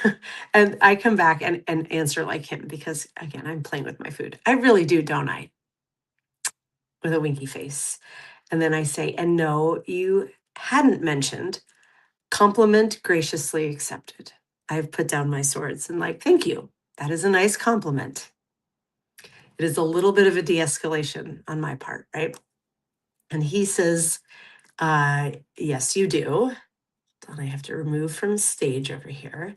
and I come back and answer like him because again, I'm playing with my food. I really do, don't I? With a winky face. And then I say, and no, you hadn't mentioned compliment graciously accepted. I've put down my swords and like, thank you. That is a nice compliment. It is a little bit of a de-escalation on my part, right? And he says, yes, you do. And I have to remove from stage over here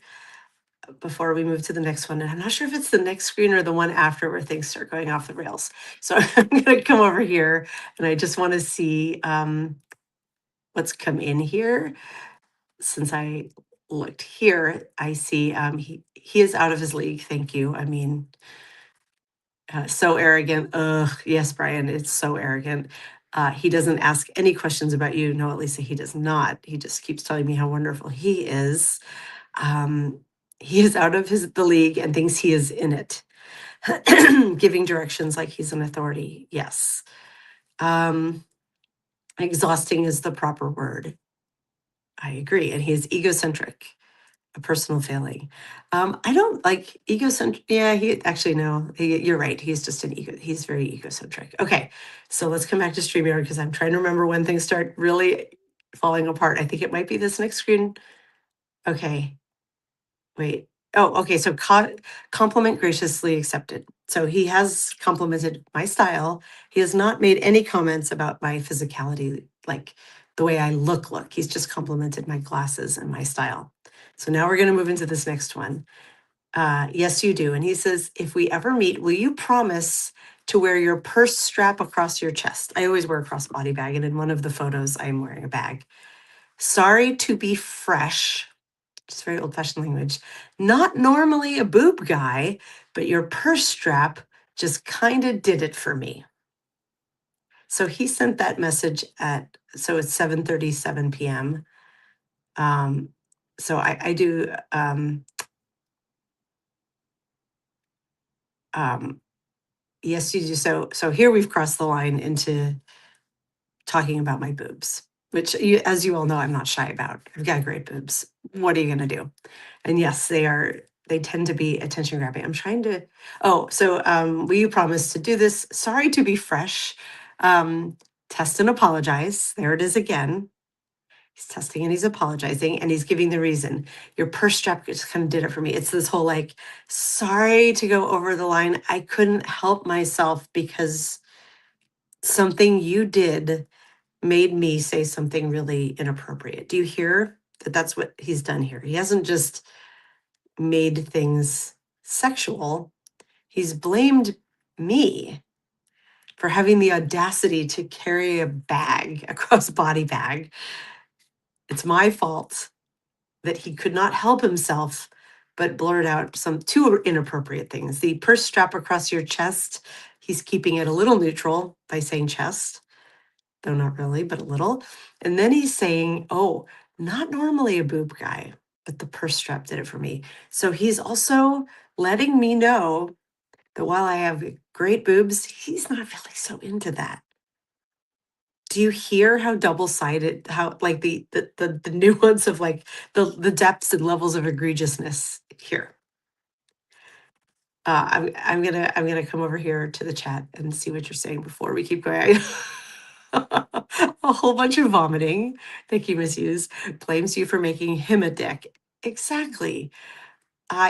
before we move to the next one. And I'm not sure if it's the next screen or the one after where things start going off the rails. So I'm going to come over here and I just want to see what's come in here. Since I looked here, I see he is out of his league. Thank you. I mean, so arrogant. Ugh, yes, Brian, it's so arrogant. He doesn't ask any questions about you. No, at least he does not. He just keeps telling me how wonderful he is. Um, he is out of the league and thinks he is in it, giving directions like he's an authority. Yes. Exhausting is the proper word. I agree. And he is egocentric, a personal failing. I don't like egocentric. Yeah, he actually no. You're right. He's just an ego. He's very egocentric. Okay, so let's come back to StreamYard because I'm trying to remember when things start really falling apart. I think it might be this next screen. Okay, wait. Oh, okay. So compliment graciously accepted. So he has complimented my style. He has not made any comments about my physicality, like the way I look. He's just complimented my glasses and my style. So now we're going to move into this next one. Yes, you do. And he says, if we ever meet, will you promise to wear your purse strap across your chest? I always wear a crossbody bag. And in one of the photos, I'm wearing a bag. Sorry to be fresh. Just very old fashioned language. Not normally a boob guy, but your purse strap just kind of did it for me. So he sent that message so it's 7:37 p.m. So I do, yes, you do. So here we've crossed the line into talking about my boobs, which as you all know, I'm not shy about. I've got great boobs. What are you going to do? And yes, they tend to be attention grabbing. I'm trying to, will you promise to do this? Sorry to be fresh. Test and apologize. There it is again. He's testing and he's apologizing and he's giving the reason. Your purse strap just kind of did it for me. It's this whole like, sorry to go over the line. I couldn't help myself because something you did made me say something really inappropriate. Do you hear that that's what he's done here? He hasn't just made things sexual, he's blamed me for having the audacity to carry a bag, a crossbody bag. It's my fault that he could not help himself but blurt out some two inappropriate things. The purse strap across your chest, he's keeping it a little neutral by saying chest, though not really, but a little. And then he's saying, oh, not normally a boob guy, but the purse strap did it for me. So he's also letting me know that while I have great boobs, he's not really so into that. Do you hear how double-sided, how like the nuance of like the depths and levels of egregiousness here? I'm gonna come over here to the chat and see what you're saying before we keep going. A whole bunch of vomiting. Thank you, Miss Hughes. Blames you for making him a dick. Exactly.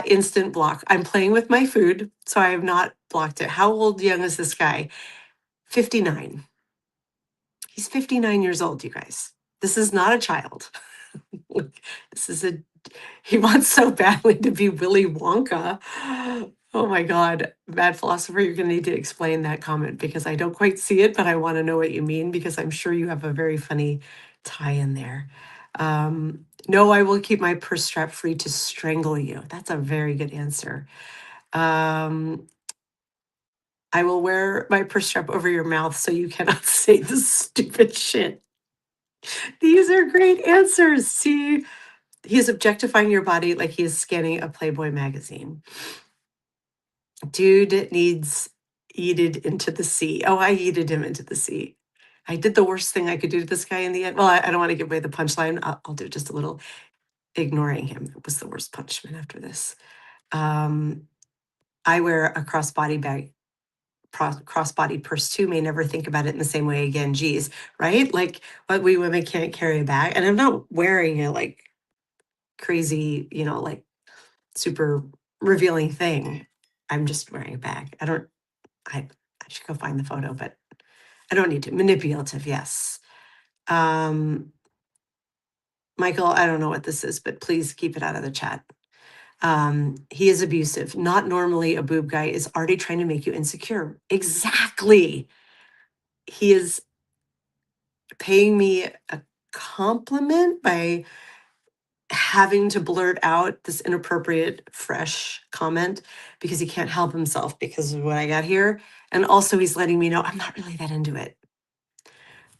Instant block. I'm playing with my food, so I have not blocked it. How old young is this guy? 59. He's 59 years old, you guys. This is not a child. This is a he wants so badly to be Willy Wonka. Oh my God, Mad Philosopher, you're going to need to explain that comment because I don't quite see it, but I want to know what you mean because I'm sure you have a very funny tie in there. No, I will keep my purse strap free to strangle you. That's a very good answer. Um, I will wear my purse strap over your mouth so you cannot say the stupid shit. These are great answers. See, he's objectifying your body like he is scanning a Playboy magazine. Dude needs yeeted into the sea. Oh, I yeeted him into the sea. I did the worst thing I could do to this guy in the end. Well, I don't want to give away the punchline. I'll do just a little. Ignoring him was the worst punishment after this. Um, I wear a crossbody bag, crossbody purse too. May never think about it in the same way again. Geez, right? Like, but we women can't carry a bag, and I'm not wearing a like crazy, like super revealing thing. I'm just wearing a bag. I should go find the photo, but I don't need to. Manipulative, yes. Um, Michael, I don't know what this is, but please keep it out of the chat. He is abusive. Not normally a boob guy is already trying to make you insecure. Exactly. He is paying me a compliment by having to blurt out this inappropriate, fresh comment because he can't help himself because of what I got here. And also, he's letting me know I'm not really that into it.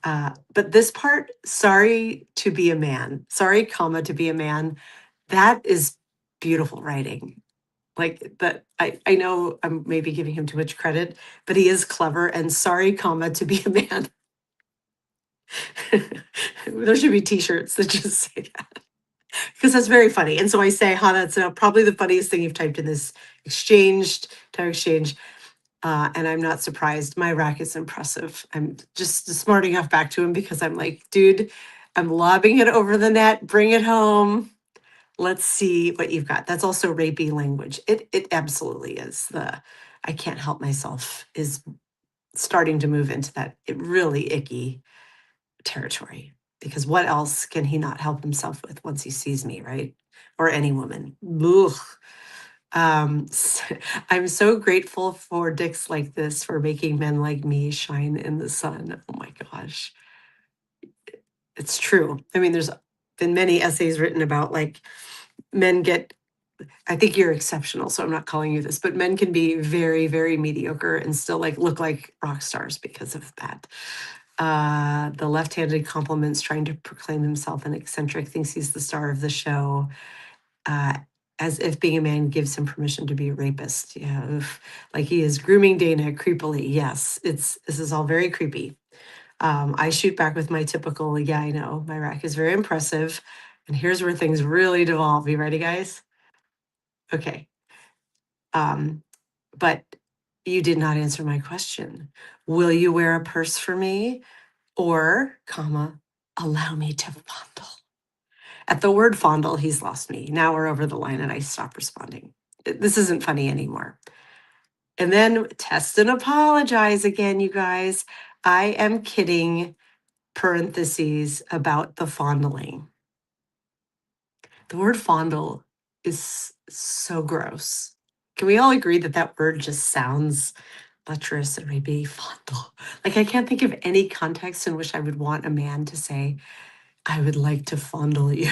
But this part, sorry to be a man, sorry, comma, to be a man, that is beautiful writing. Like that, I know I'm maybe giving him too much credit, but he is clever and sorry, comma, to be a man. There should be t-shirts that just say that because that's very funny. And so I say, that's probably the funniest thing you've typed in this entire exchange. And I'm not surprised. My rack is impressive. I'm just smarting enough back to him because I'm like, dude, I'm lobbing it over the net. Bring it home. Let's see what you've got. That's also rapey language. It absolutely is. I can't help myself is starting to move into that really icky territory because what else can he not help himself with once he sees me, right? Or any woman. Ugh. I'm so grateful for dicks like this for making men like me shine in the sun. Oh my gosh. It's true. I mean, there's been many essays written about like men get, I think you're exceptional, so I'm not calling you this, but men can be very, very mediocre and still like look like rock stars because of that. The left-handed compliments trying to proclaim himself an eccentric, thinks he's the star of the show. Uh, as if being a man gives him permission to be a rapist. Yeah, oof. Like he is grooming Dana creepily. Yes, this is all very creepy. I shoot back with my typical, yeah, I know, my rack is very impressive. And here's where things really devolve. You ready, guys? Okay. But you did not answer my question. Will you wear a purse for me? Or, comma, allow me to fondle? At the word fondle, he's lost me. Now we're over the line and I stop responding. This isn't funny anymore. And then test and apologize again, you guys. I am kidding, parentheses, about the fondling. The word fondle is so gross. Can we all agree that that word just sounds lecherous or maybe fondle? Like, I can't think of any context in which I would want a man to say, I would like to fondle you.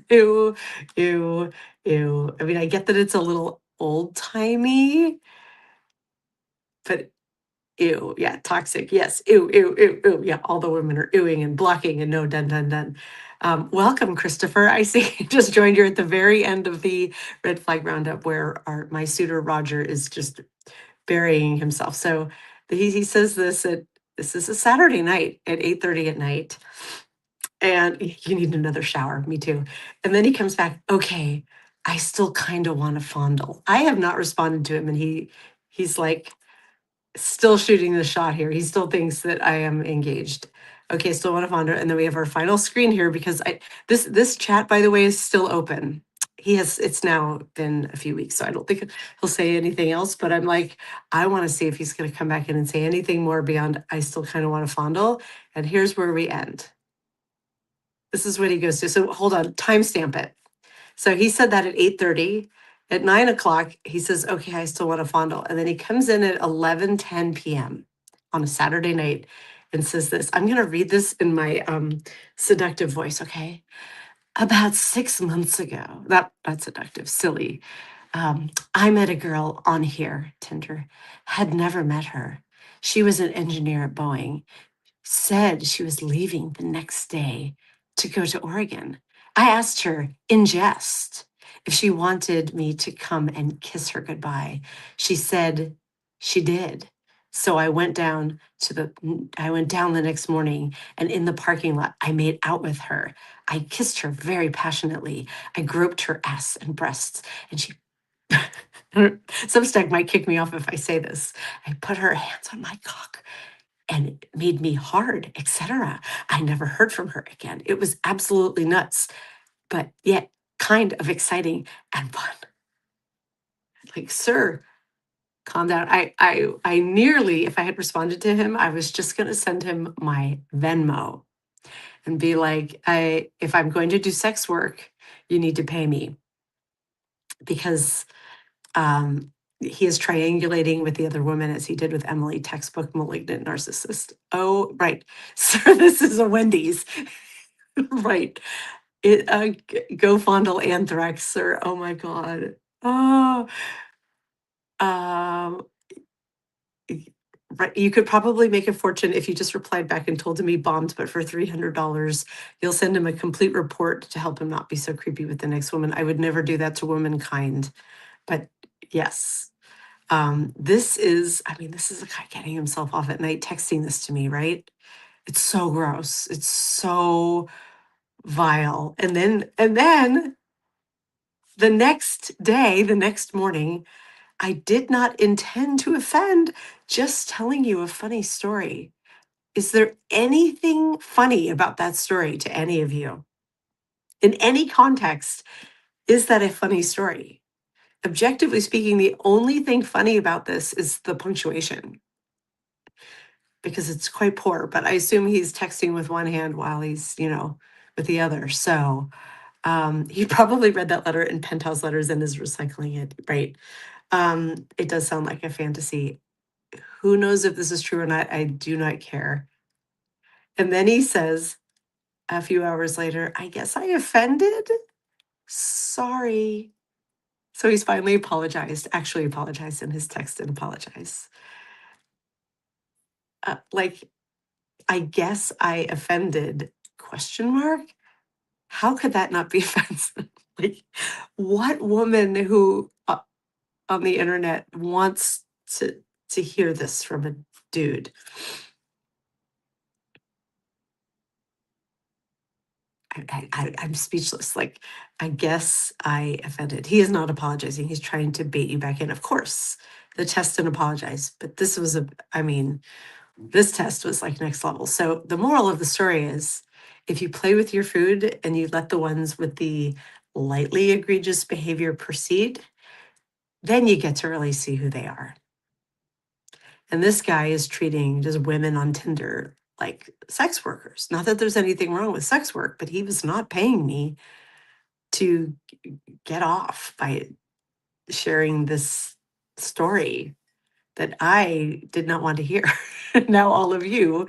Ew, ew, ew. I mean, I get that it's a little old timey, but ew, yeah, toxic. Yes, ew, ew, ew, ew. Yeah, all the women are ewing and blocking and no, done, done, done. Welcome, Christopher. I see you just joined. You're at the very end of the red flag roundup where my suitor Roger is just burying himself. So he says this is a Saturday night at 8:30 at night, and you need another shower. Me too. And then he comes back. Okay, I still kind of want to fondle. I have not responded to him, and he's like still shooting the shot here. He still thinks that I am engaged. Okay, still want to fondle. And then we have our final screen here because this chat, by the way, is still open. It's now been a few weeks, so I don't think he'll say anything else. But I'm like, I want to see if he's going to come back in and say anything more beyond I still kind of want to fondle. And here's where we end. This is what he goes to. So hold on, timestamp it. So he said that at 8:30. At 9 o'clock, he says, okay, I still want to fondle. And then he comes in at 11:10 p.m. on a Saturday night and says this. I'm going to read this in my seductive voice, okay? About 6 months ago, that's seductive, silly. I met a girl on here, Tinder, had never met her. She was an engineer at Boeing, said she was leaving the next day to go to Oregon. I asked her in jest if she wanted me to come and kiss her goodbye. She said she did. So I went down the next morning, and in the parking lot I made out with her. I kissed her very passionately. I groped her ass and breasts, and she Substack might kick me off if I say this. I put her hands on my cock and it made me hard, etc. I never heard from her again. It was absolutely nuts, but yet kind of exciting and fun. Like, sir, calm down. I nearly, if I had responded to him, I was just going to send him my Venmo and be like, if I'm going to do sex work, you need to pay me because he is triangulating with the other woman as he did with Emily, textbook malignant narcissist. Oh, right. Sir, this is a Wendy's. Right. Go fondle anthrax, sir. Oh my God. Oh, um, right. You could probably make a fortune if you just replied back and told him he bombed, but for $300, you'll send him a complete report to help him not be so creepy with the next woman. I would never do that to womankind, but yes. This is a guy getting himself off at night, texting this to me, right? It's so gross. It's so vile. And then the next day, the next morning, I did not intend to offend, just telling you a funny story. Is there anything funny about that story to any of you? In any context, is that a funny story? Objectively speaking, the only thing funny about this is the punctuation because it's quite poor, but I assume he's texting with one hand while he's, with the other. So he probably read that letter in Penthouse Letters and is recycling it, right? It does sound like a fantasy. Who knows if this is true or not? I do not care. And then he says a few hours later, I guess I offended. Sorry. So he's finally actually apologized in his text and apologized. Like, I guess I offended, question mark. How could that not be offensive? Like, what woman who on the internet wants to hear this from a dude? I'm speechless. Like, I guess I offended. He is not apologizing. He's trying to bait you back in. Of course, the test and apologize, but this was this test was like next level. So the moral of the story is, If you play with your food and you let the ones with the lightly egregious behavior proceed, then you get to really see who they are. And this guy is treating just women on Tinder like sex workers. Not that there's anything wrong with sex work, but he was not paying me to get off by sharing this story that I did not want to hear. Now all of you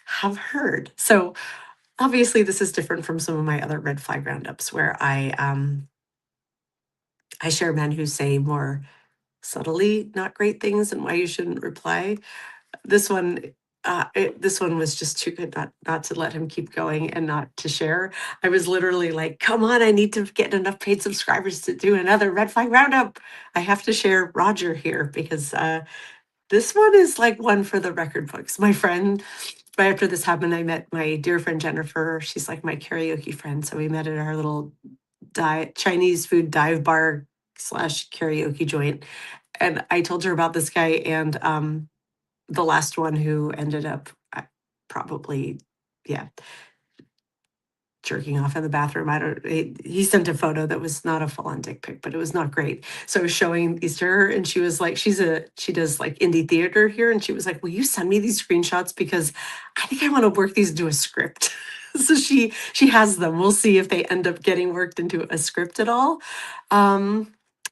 have heard. So obviously this is different from some of my other red flag roundups where I share men who say more subtly not great things and why you shouldn't reply. This one, this one was just too good not to let him keep going and not to share. I was literally like, come on, I need to get enough paid subscribers to do another red flag roundup. I have to share Roger here because this one is like one for the record books. My friend, right after this happened, I met my dear friend Jennifer. She's like my karaoke friend. So we met at our little Chinese food dive bar slash karaoke joint. And I told her about this guy and the last one who ended up probably, yeah, jerking off in the bathroom. I don't, he sent a photo that was not a full on dick pic, but it was not great. So I was showing these to her and she was like, she does like indie theater here. And she was like, will you send me these screenshots? Because I think I want to work these into a script. So she has them. We'll see if they end up getting worked into a script at all.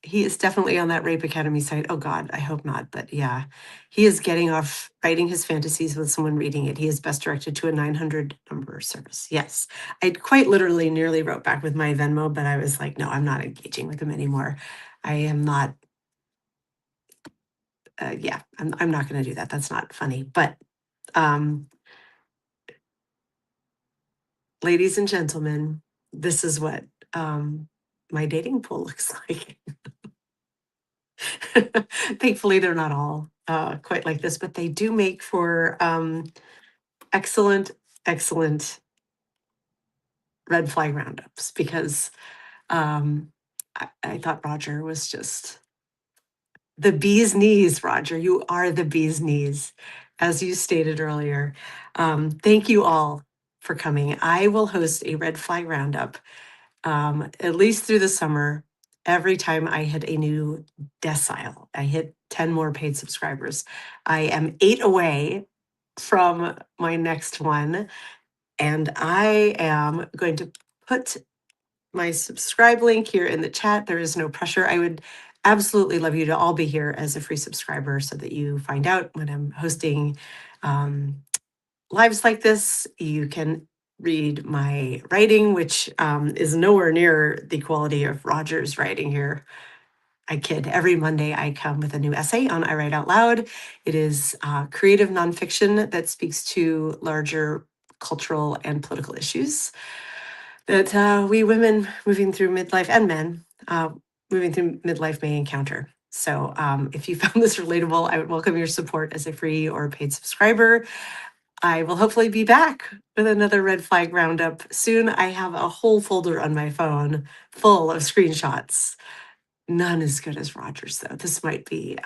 He is definitely on that Rape Academy site. Oh God, I hope not. But yeah, he is getting off writing his fantasies with someone reading it. He is best directed to a 900 number service. Yes. I quite literally nearly wrote back with my Venmo, but I was like, no, I'm not engaging with him anymore. I am not, yeah, I'm not going to do that. That's not funny. But um, ladies and gentlemen, this is what my dating pool looks like. Thankfully, they're not all quite like this, but they do make for excellent, excellent red flag roundups because I thought Roger was just the bee's knees, Roger. You are the bee's knees, as you stated earlier. Thank you all for coming. I will host a red flag roundup at least through the summer. Every time I hit a new decile, I hit 10 more paid subscribers. I am 8 away from my next one, and I am going to put my subscribe link here in the chat. There is no pressure. I would absolutely love you to all be here as a free subscriber so that you find out when I'm hosting lives like this. You can read my writing, which is nowhere near the quality of Roger's writing here. I kid. Every Monday, I come with a new essay on I Write Out Loud. It is creative nonfiction that speaks to larger cultural and political issues that we women moving through midlife and men moving through midlife may encounter. So if you found this relatable, I would welcome your support as a free or paid subscriber. I will hopefully be back with another red flag roundup soon. I have a whole folder on my phone full of screenshots. None as good as Rogers, though. This might be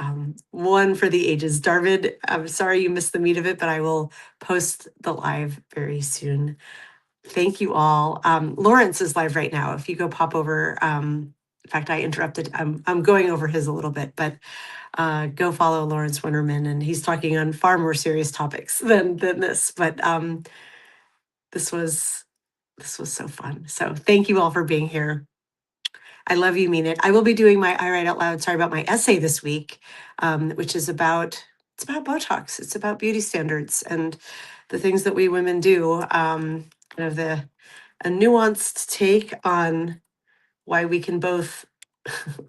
one for the ages. Darvid, I'm sorry you missed the meat of it, but I will post the live very soon. Thank you all. Lawrence is live right now. If you go pop over, in fact, I interrupted. I'm going over his a little bit, but go follow Lawrence Winterman, and he's talking on far more serious topics than this. But this was so fun. So thank you all for being here. I love you, mean it. I will be doing my I Write Out Loud. Sorry about my essay this week, which is about Botox. It's about beauty standards and the things that we women do. Kind of a nuanced take on why we can both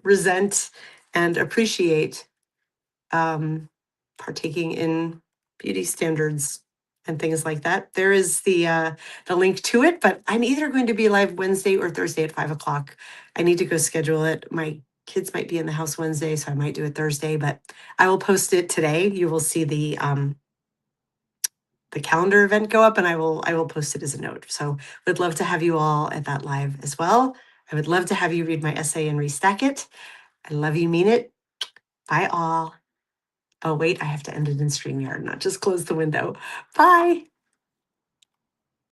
resent and appreciate partaking in beauty standards and things like that. There is the link to it, but I'm either going to be live Wednesday or Thursday at 5 o'clock. I need to go schedule it. My kids might be in the house Wednesday, so I might do it Thursday, but I will post it today. You will see the calendar event go up, and I will post it as a note. So would love to have you all at that live as well. I would love to have you read my essay and restack it. I love you, mean it. Bye all. Oh, wait, I have to end it in StreamYard, not just close the window. Bye.